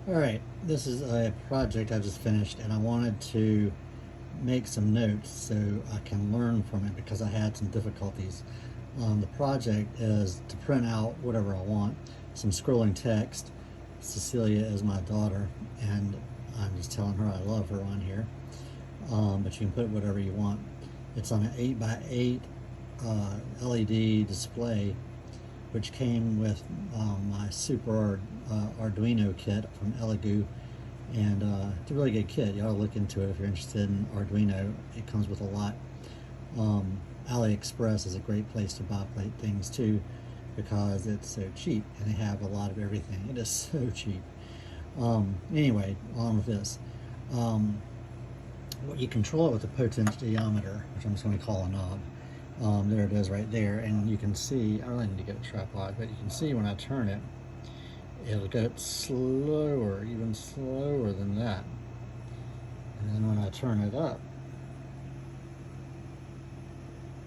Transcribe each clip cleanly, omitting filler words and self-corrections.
Alright, this is a project I just finished and I wanted to make some notes so I can learn from it because I had some difficulties. The project is to print out whatever I want, some scrolling text. Cecilia is my daughter and I'm just telling her I love her on here, but you can put whatever you want. It's on an 8x8 LED display which came with my super Arduino kit from Elegoo, and it's a really good kit. You ought to look into it if you're interested in Arduino. It comes with a lot. AliExpress is a great place to buy things too because it's so cheap and they have a lot of everything. It is so cheap. Anyway, on with this. You control it with a potentiometer, which I'm just going to call a knob. There it is right there, and you can see, I really need to get a tripod, but you can see when I turn it, it'll get slower, even slower than that. And then when I turn it up,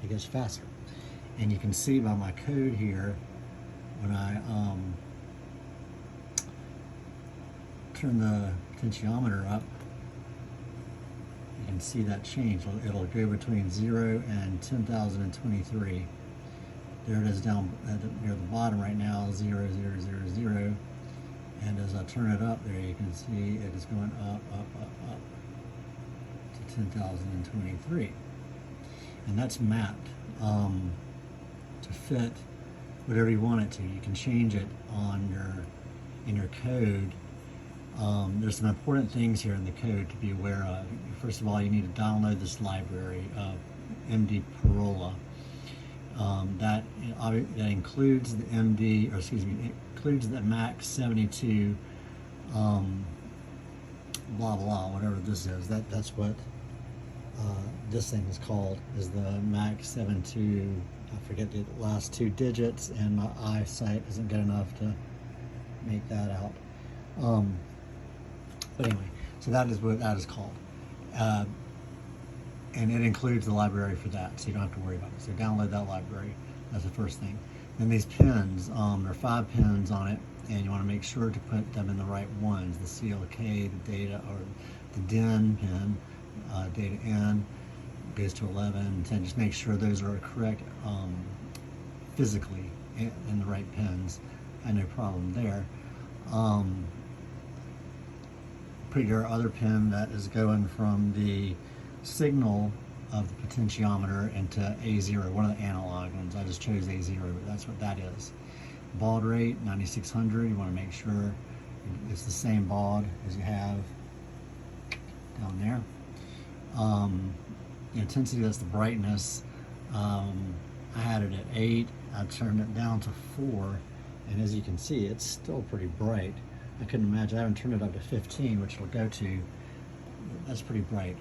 it gets faster. And you can see by my code here, when I turn the potentiometer up, you can see that change. It'll go between 0 and 10,023. There it is down near the bottom right now, 0, 0, 0, 0. And as I turn it up there, you can see it is going up, up, up, up to 10,023. And that's mapped to fit whatever you want it to. You can change it in your code. There's some important things here in the code to be aware of. First of all, you need to download this library of MD Parola. That includes the MD, or excuse me, it includes the Max 72, blah blah, whatever this is. That's what this thing is called, is the Max 72. I forget the last two digits, and my eyesight isn't good enough to make that out. But anyway, so that is what that is called. And it includes the library for that, so you don't have to worry about it. So download that library. That's the first thing. Then these pins, there are 5 pins on it, and you want to make sure to put them in the right ones. The CLK, the data, or the DIN pin, data N, goes to 11 and 10. Just make sure those are correct physically in the right pins. I had no problem there. Put your other pin that is going from the signal of the potentiometer into A0, one of the analog ones. I just chose A0, but that's what that is. Baud rate, 9600. You want to make sure it's the same baud as you have down there. The intensity, that's the brightness. I had it at 8. I turned it down to 4, and as you can see, it's still pretty bright. I couldn't imagine. I haven't turned it up to 15, which it'll go to. That's pretty bright.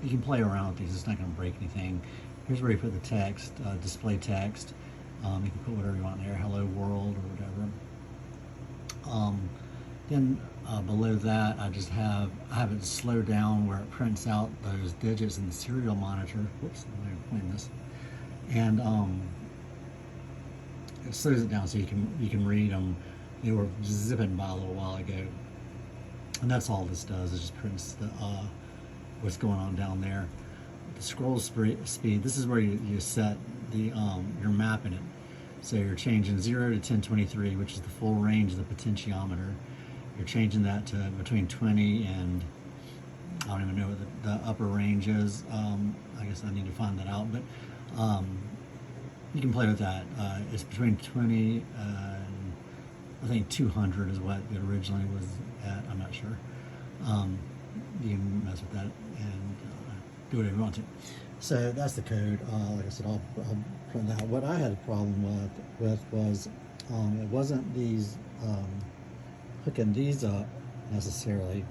You can play around with these. It's not going to break anything. Here's where you put the text, display text. You can put whatever you want there, hello world or whatever. Then below that, I have it slow down where it prints out those digits in the serial monitor. Whoops, I'm going to clean this. And it slows it down so you can read them. They were zipping by a little while ago, and that's all this does, is just prints the what's going on down there. The scroll speed, this is where you set the you're mapping it. So you're changing 0 to 1023, which is the full range of the potentiometer. You're changing that to between 20 and, I don't even know what the upper range is. I guess I need to find that out, but you can play with that. It's between 20 and I think 200 is what it originally was at. I'm not sure. You can mess with that and do whatever you want to. So that's the code. Like I said, I'll print that out. What I had a problem with was it wasn't these hooking these up necessarily.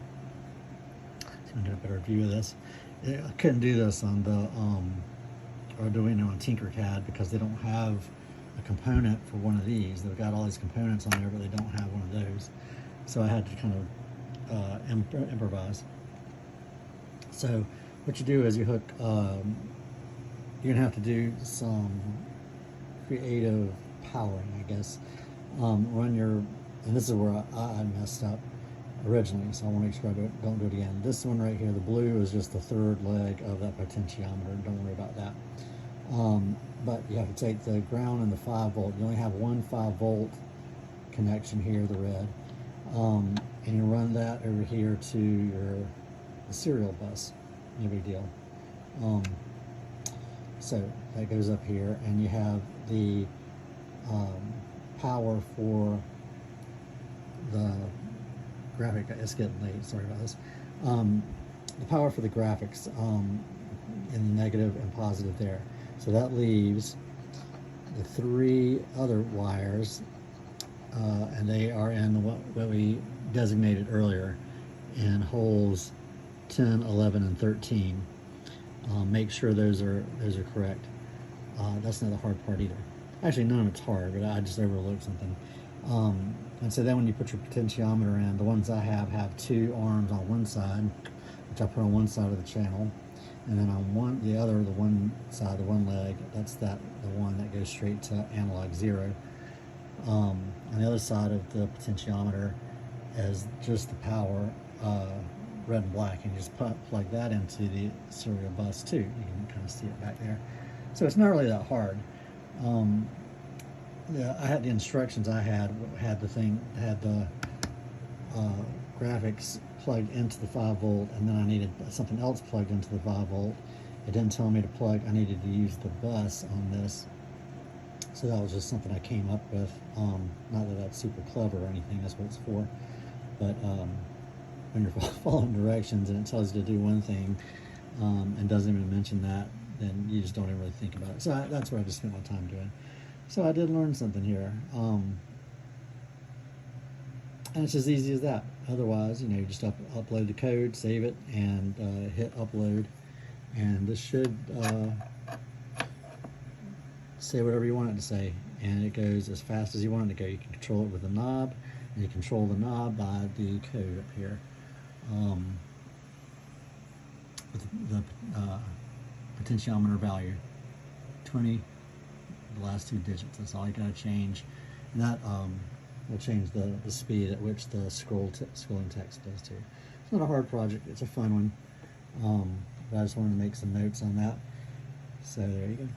I'm gonna get a better view of this. I couldn't do this on the Arduino and Tinkercad because they don't have a component for one of these. They've got all these components on there, but they don't have one of those. So I had to kind of improvise. So what you do is you hook, you're gonna have to do some creative powering, I guess. Run your and this is where I messed up originally, so I want to make sure I don't do it again. This one right here, the blue, is just the third leg of that potentiometer. Don't worry about that. But you have to take the ground and the 5 volt. You only have one 5 volt connection here, the red, and you run that over here to the serial bus. No big deal. So that goes up here, and you have the power for the graphic. It's getting late, sorry about this. The power for the graphics in the negative and positive there. So that leaves the 3 other wires, and they are in what we designated earlier in holes 10, 11, and 13. Make sure those are correct. That's not the hard part either. Actually, none of it's hard, but I just overlooked something. And so then when you put your potentiometer in, the ones I have 2 arms on one side, which I put on one side of the channel, and then on the one side, the one leg, that's the one that goes straight to analog 0. On the other side of the potentiometer is just the power, red and black, and you just plug that into the serial bus too. You can kind of see it back there. So it's not really that hard. Yeah, I had the instructions. I had the graphics plugged into the 5 volt, and then I needed something else plugged into the 5 volt. It didn't tell me to plug. I needed to use the bus on this. So that was just something I came up with. Not that that's super clever or anything. That's what it's for. But when you're following directions and it tells you to do one thing and doesn't even mention that, then you just don't even really think about it. So that's what I just spent my time doing. So I did learn something here. And it's as easy as that. Otherwise, you just upload the code, save it, and hit upload. And this should say whatever you want it to say. And it goes as fast as you want it to go. You can control it with a knob, and you control the knob by the code up here. With the potentiometer value, 20, the last 2 digits. That's all you got to change. And that will change the speed at which the scrolling text does too. It's not a hard project. It's a fun one. But I just wanted to make some notes on that. So there you go.